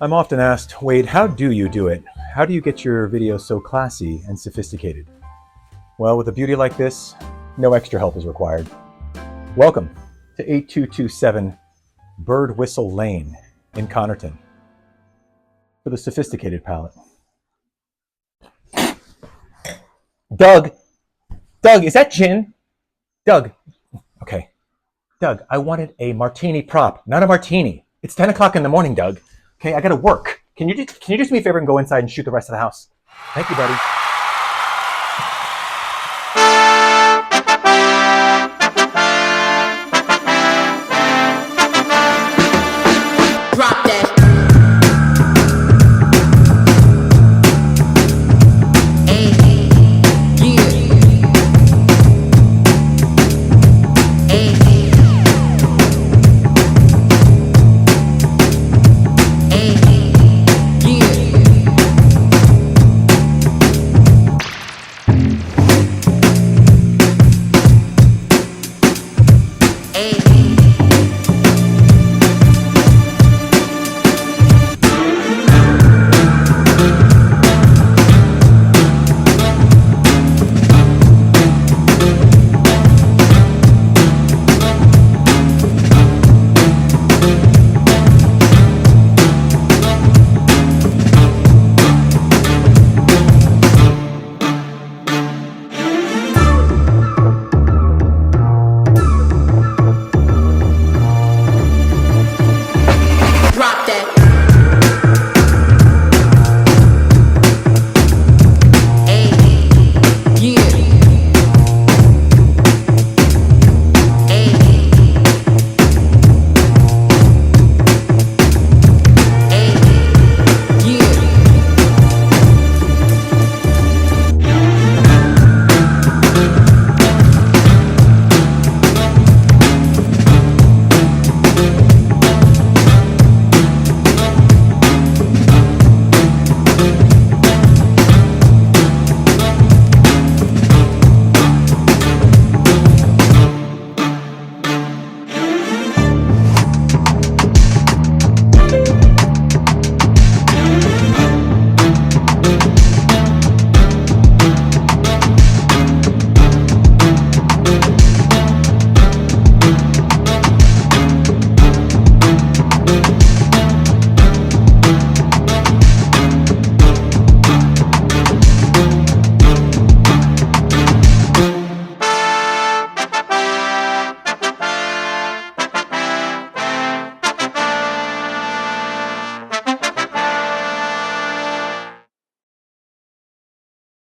I'm often asked, Wade, how do you do it? How do you get your videos so classy and sophisticated? Well, with a beauty like this, no extra help is required. Welcome to 8227 Bird Whistle Lane in Connerton for the sophisticated palate. Doug, is that gin? Doug, okay. Doug, I wanted a martini prop, not a martini. It's 10 o'clock in the morning, Doug. Okay, I gotta work. Can you just do me a favor and go inside and shoot the rest of the house? Thank you, buddy.